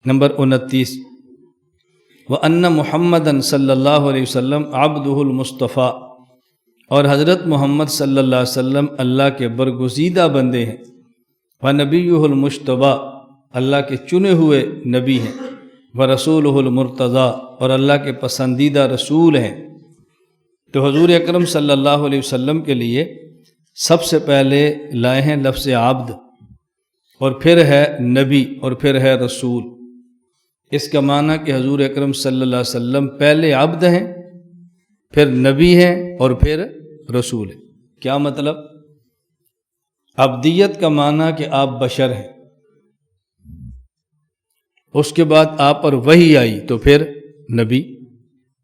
Number 29، وَأَنَّ مُحَمَّدًا صلی اللہ علیہ وسلم عبدہ المصطفیٰ، اور حضرت محمد صلی اللہ علیہ وسلم اللہ کے برگزیدہ بندے ہیں، وَنَبِيُّهُ الْمُجْتَبَىٰ، اللہ کے چنے ہوئے نبی ہیں، وَرَسُولُهُ الْمُرْتَضَىٰ، اور اللہ کے پسندیدہ رسول ہیں۔ تو حضور اکرم صلی اللہ علیہ وسلم کے لیے سب سے پہلے لائے ہیں لفظ عبد، اور پھر ہے نبی، اور پھر ہے رسول۔ اس کا معنی کہ حضور اکرم صلی اللہ علیہ وسلم پہلے عبد ہیں، پھر نبی ہیں، اور پھر رسول ہیں۔ کیا مطلب؟ عبدیت کا معنی کہ آپ بشر ہیں، اس کے بعد آپ پر وحی آئی تو پھر نبی۔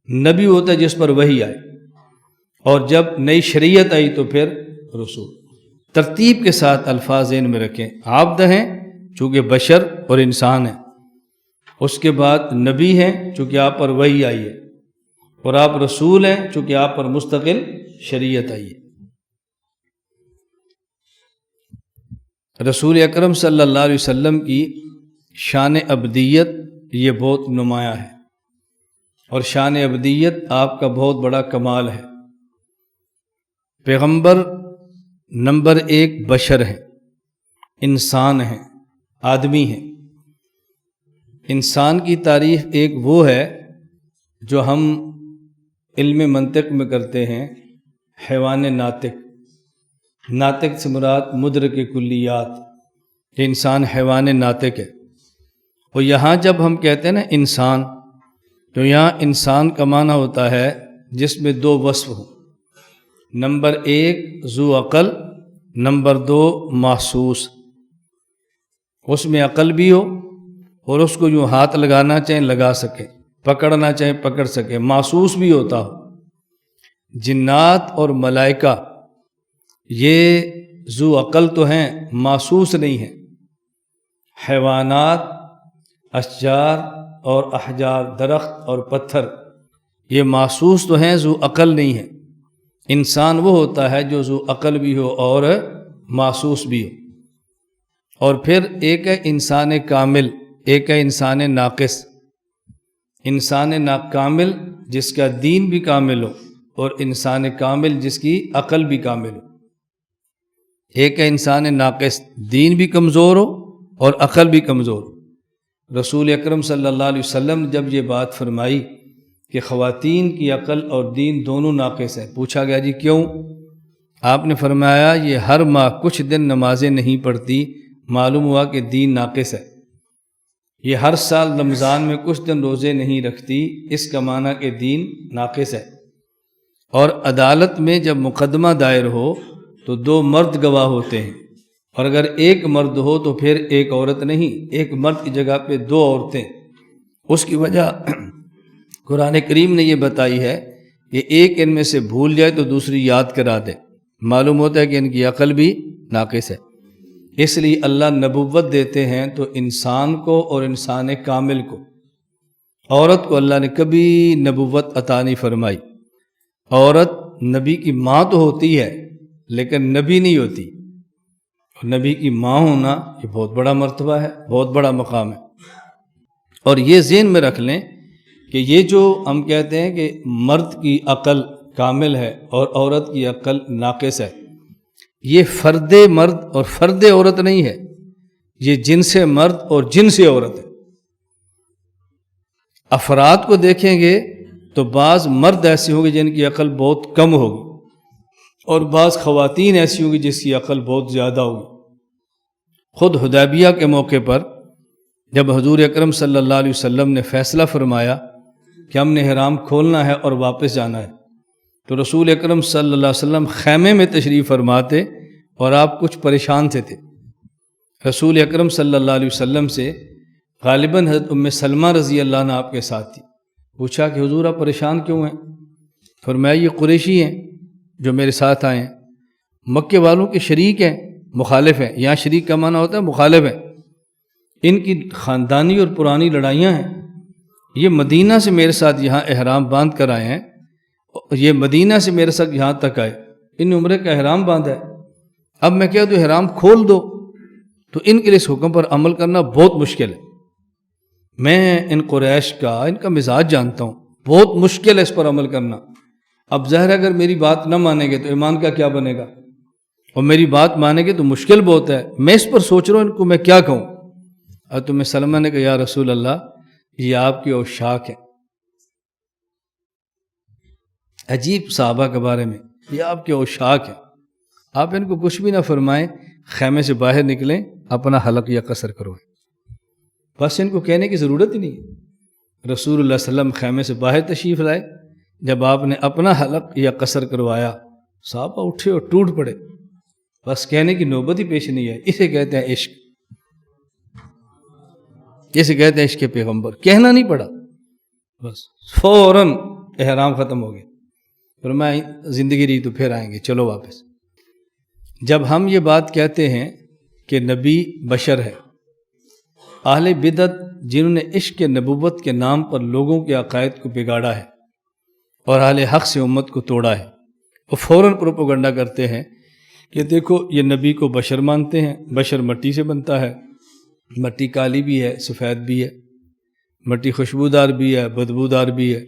نبی ہوتا ہے جس پر وحی آئی، اور جب نئی شریعت آئی تو پھر رسول۔ ترتیب کے ساتھ الفاظ ذہن میں رکھیں، عبد ہیں چونکہ بشر اور انسان ہیں، اس کے بعد نبی ہیں چونکہ آپ پر وحی آئی ہے، اور آپ رسول ہیں چونکہ آپ پر مستقل شریعت آئی ہے۔ رسول اکرم صلی اللہ علیہ وسلم کی شان عبدیت یہ بہت نمایاں ہے، اور شان عبدیت آپ کا بہت بڑا کمال ہے۔ پیغمبر نمبر 1 بشر ہیں، انسان ہیں، آدمی ہیں۔ انسان کی تعریف ایک وہ ہے جو ہم علم منطق میں کرتے ہیں، حیوان ناطق۔ ناطق سے مراد مدرک کلیات، کہ انسان حیوان ناطق ہے۔ اور یہاں جب ہم کہتے ہیں نا انسان، تو یہاں انسان کا معنی ہوتا ہے جس میں 2 وصف ہوں۔ نمبر 1 ذو عقل، نمبر 2 محسوس۔ اس میں عقل بھی ہو، اور اس کو یوں ہاتھ لگانا چاہیں لگا سکے، پکڑنا چاہیں پکڑ سکے، محسوس بھی ہوتا ہو۔ جنات اور ملائکہ یہ ذو عقل تو ہیں، محسوس نہیں ہیں۔ حیوانات، اشجار اور احجار، درخت اور پتھر، یہ محسوس تو ہیں، ذو عقل نہیں ہیں۔ انسان وہ ہوتا ہے جو ذو عقل بھی ہو اور محسوس بھی ہو۔ اور پھر ایک ہے انسان کامل، ایک ہے انسان ناقص۔ انسان کامل جس کا دین بھی کامل ہو، اور انسان کامل جس کی عقل بھی کامل ہو۔ ایک ہے انسان ناقص، دین بھی کمزور ہو اور عقل بھی کمزور ہو۔ رسول اکرم صلی اللہ علیہ وسلم نے جب یہ بات فرمائی کہ خواتین کی عقل اور دین دونوں ناقص ہیں، پوچھا گیا جی کیوں؟ آپ نے فرمایا یہ ہر ماہ کچھ دن نمازیں نہیں پڑھتی، معلوم ہوا کہ دین ناقص ہے۔ یہ ہر سال رمضان میں کچھ دن روزے نہیں رکھتی، اس کا معنی کہ دین ناقص ہے۔ اور عدالت میں جب مقدمہ دائر ہو تو 2 مرد گواہ ہوتے ہیں، اور اگر ایک مرد ہو تو پھر ایک عورت نہیں، ایک مرد کی جگہ پہ 2 عورتیں۔ اس کی وجہ قرآن کریم نے یہ بتائی ہے کہ ایک ان میں سے بھول جائے تو دوسری یاد کرا دے، معلوم ہوتا ہے کہ ان کی عقل بھی ناقص ہے۔ اس لیے اللہ نبوت دیتے ہیں تو انسان کو اور انسان کامل کو۔ عورت کو اللہ نے کبھی نبوت عطا نہیں فرمائی۔ عورت نبی کی ماں تو ہوتی ہے لیکن نبی نہیں ہوتی۔ نبی کی ماں ہونا یہ بہت بڑا مرتبہ ہے، بہت بڑا مقام ہے۔ اور یہ ذہن میں رکھ لیں کہ یہ جو ہم کہتے ہیں کہ مرد کی عقل کامل ہے اور عورت کی عقل ناقص ہے، یہ فرد مرد اور فرد عورت نہیں ہے، یہ جنس مرد اور جنس عورت ہے۔ افراد کو دیکھیں گے تو بعض مرد ایسے ہوں گے جن کی عقل بہت کم ہوگی، اور بعض خواتین ایسی ہوں گی جس کی عقل بہت زیادہ ہوگی۔ خود حدیبیہ کے موقع پر جب حضور اکرم صلی اللہ علیہ وسلم نے فیصلہ فرمایا کہ ہم نے احرام کھولنا ہے اور واپس جانا ہے، تو رسول اکرم صلی اللہ علیہ وسلم خیمے میں تشریف فرماتے اور آپ کچھ پریشان سے تھے۔ رسول اکرم صلی اللہ علیہ وسلم سے غالباً حضرت ام سلمہ رضی اللہ عنہ آپ کے ساتھ تھی۔ پوچھا کہ حضور آپ پریشان کیوں ہیں؟ فرمایا یہ قریشی ہیں جو میرے ساتھ آئے ہیں، مکے والوں کے شریک ہیں، مخالف ہیں۔ یہاں شریک کا معنی ہوتا ہے مخالف ہیں۔ ان کی خاندانی اور پرانی لڑائیاں ہیں، یہ مدینہ سے میرے ساتھ یہاں احرام باندھ کر آئے ہیں، یہ مدینہ سے میرے ساتھ یہاں تک آئے، ان نے عمرے کا احرام باندھا ہے، اب میں کہہ دوں احرام کھول دو تو ان کے لیے اس حکم پر عمل کرنا بہت مشکل ہے۔ میں ان قریش کا ان کا مزاج جانتا ہوں، بہت مشکل ہے اس پر عمل کرنا۔ اب ظاہر اگر میری بات نہ مانیں گے تو ایمان کا کیا بنے گا، اور میری بات مانیں گے تو مشکل بہت ہے، میں اس پر سوچ رہا ہوں ان کو میں کیا کہوں۔ اور تمہیں سلمہ نے کہا یا رسول اللہ یہ آپ کی اوشاک ہے۔ عجیب صحابہ کے بارے میں، یہ آپ کی اوشاک ہے، آپ ان کو کچھ بھی نہ فرمائیں، خیمے سے باہر نکلیں، اپنا حلق یا قصر کرو، بس ان کو کہنے کی ضرورت ہی نہیں۔ رسول اللہ صلی اللہ علیہ وسلم خیمے سے باہر تشریف لائے، جب آپ نے اپنا حلق یا قصر کروایا صحابہ اٹھے اور ٹوٹ پڑے، بس کہنے کی نوبت ہی پیش نہیں ہے۔ اسے کہتے ہیں عشق، اسے کہتے ہیں عشق پیغمبر، کہنا نہیں پڑا، بس فوراً احرام ختم ہو گیا، فرمایا زندگی رہی تو پھر آئیں گے، چلو واپس۔ جب ہم یہ بات کہتے ہیں کہ نبی بشر ہے، اہل بدعت جنہوں نے عشق نبوت کے نام پر لوگوں کے عقائد کو بگاڑا ہے اور اہل حق سے امت کو توڑا ہے، وہ فوراً پروپیگنڈا کرتے ہیں کہ دیکھو یہ نبی کو بشر مانتے ہیں، بشر مٹی سے بنتا ہے، مٹی کالی بھی ہے، سفید بھی ہے، مٹی خوشبودار بھی ہے، بدبودار بھی ہے،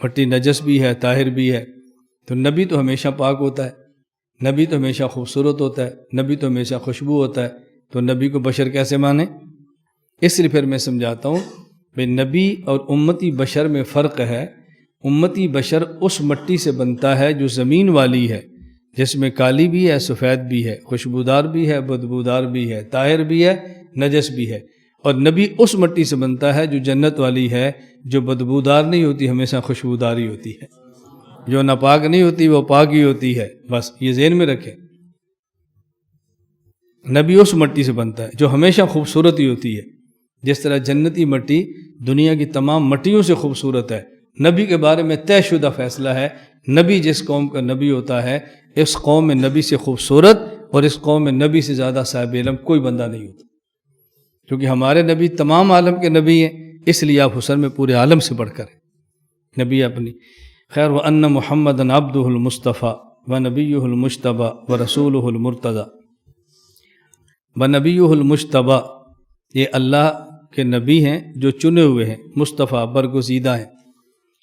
مٹی نجس بھی ہے، طاہر بھی ہے، تو نبی تو ہمیشہ پاک ہوتا ہے، نبی تو ہمیشہ خوبصورت ہوتا ہے، نبی تو ہمیشہ خوشبو ہوتا ہے، تو نبی کو بشر کیسے مانیں؟ اس لیے پھر میں سمجھاتا ہوں کہ نبی اور امتی بشر میں فرق ہے۔ امتی بشر اس مٹی سے بنتا ہے جو زمین والی ہے، جس میں کالی بھی ہے، سفید بھی ہے، خوشبودار بھی ہے، بدبودار بھی ہے، طاہر بھی ہے، نجس بھی ہے، اور نبی اس مٹی سے بنتا ہے جو جنت والی ہے، جو بدبودار نہیں ہوتی، ہمیشہ خوشبودار ہی ہوتی ہے، جو ناپاک نہیں ہوتی وہ پاک ہی ہوتی ہے، بس یہ ذہن میں رکھیں۔ نبی اس مٹی سے بنتا ہے جو ہمیشہ خوبصورت ہی ہوتی ہے، جس طرح جنتی مٹی دنیا کی تمام مٹیوں سے خوبصورت ہے۔ نبی کے بارے میں طے شدہ فیصلہ ہے، نبی جس قوم کا نبی ہوتا ہے، اس قوم میں نبی سے خوبصورت اور اس قوم میں نبی سے زیادہ صاحب علم کوئی بندہ نہیں ہوتا، کیونکہ ہمارے نبی تمام عالم کے نبی ہیں، اس لیے آپ حسن میں پورے عالم سے بڑھ کر ہیں نبی اپنی۔ خیر وَأَنَّ مُحَمَّدًا عَبْدُهُ الْمُصْطَفَى وَنَبِيُّهُ الْمُجْتَبَى وَرَسُولُهُ الْمُرْتَضَى۔ وَنَبِيُّهُ الْمُجْتَبَى، یہ اللہ کے نبی ہیں جو چنے ہوئے ہیں، مصطفیٰ برگزیدہ ہیں۔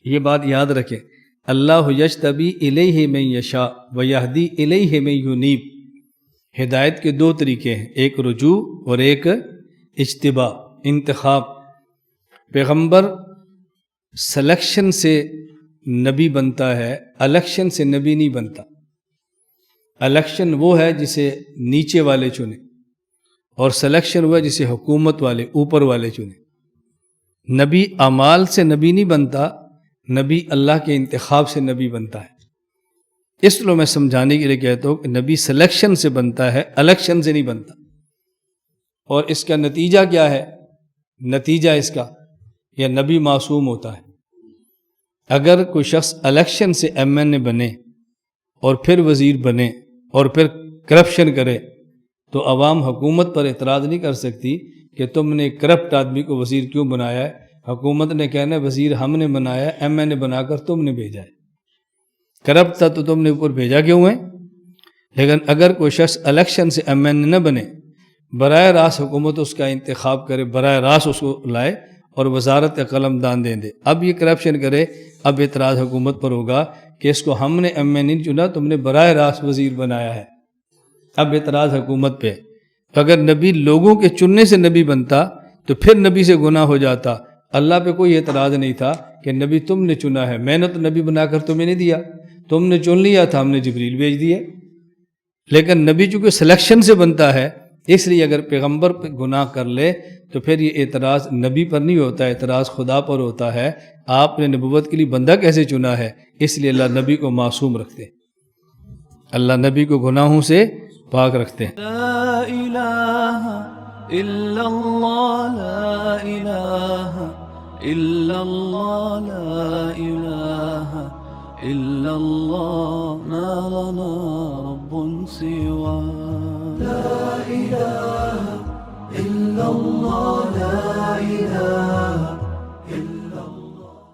یہ بات یاد رکھیں، اللہ یجتبی الیہ من یشاء ویہدی الیہ من ینیب۔ ہدایت کے دو طریقے ہیں، ایک رجوع اور ایک اجتباء، انتخاب۔ پیغمبر سلیکشن سے نبی بنتا ہے، الیکشن سے نبی نہیں بنتا۔ الیکشن وہ ہے جسے نیچے والے چنے، اور سلیکشن وہ ہے جسے حکومت والے اوپر والے چنے۔ نبی اعمال سے نبی نہیں بنتا، نبی اللہ کے انتخاب سے نبی بنتا ہے۔ اس لیے میں سمجھانے کے لیے کہتا ہوں کہ نبی سلیکشن سے بنتا ہے، الیکشن سے نہیں بنتا۔ اور اس کا نتیجہ کیا ہے؟ نتیجہ اس کا یہ نبی معصوم ہوتا ہے۔ اگر کوئی شخص الیکشن سے ایم این اے بنے اور پھر وزیر بنے اور پھر کرپشن کرے تو عوام حکومت پر اعتراض نہیں کر سکتی کہ تم نے کرپٹ آدمی کو وزیر کیوں بنایا ہے۔ حکومت نے کہنا ہے وزیر ہم نے بنایا ہے، ایم این اے بنا کر تم نے بھیجا ہے، کرپٹ تھا تو تم نے اوپر بھیجا کیوں ہے؟ لیکن اگر کوئی شخص الیکشن سے ایم این اے نہ بنے، براہ راست حکومت اس کا انتخاب کرے، براہ راست اس کو لائے اور وزارت قلم دان دے دے، اب یہ کرپشن کرے، اب اعتراض حکومت پر ہوگا کہ اس کو ہم نے ایم این اے چنا، تم نے براہ راست وزیر بنایا ہے، اب اعتراض حکومت پہ۔ اگر نبی لوگوں کے چننے سے نبی بنتا تو پھر نبی سے گناہ ہو جاتا، اللہ پہ کوئی اعتراض نہیں تھا کہ نبی تم نے چنا ہے، میں نے تو نبی بنا کر تمہیں نہیں دیا، تم نے چن لیا تھا، ہم نے جبریل بھیج دیے۔ لیکن نبی چونکہ سلیکشن سے بنتا ہے، اس لیے اگر پیغمبر پہ گناہ کر لے تو پھر یہ اعتراض نبی پر نہیں ہوتا، اعتراض خدا پر ہوتا ہے، آپ نے نبوت کے لیے بندہ کیسے چنا ہے؟ اس لیے اللہ نبی کو معصوم رکھتے ہیں، اللہ نبی کو گناہوں سے پاک رکھتے ہیں۔ لا الہ الا اللہ، لا الہ الا اللہ، لا الہ الا اللہ، ما لنا رب سوا۔ لا الہ الا اللہ، لا الہ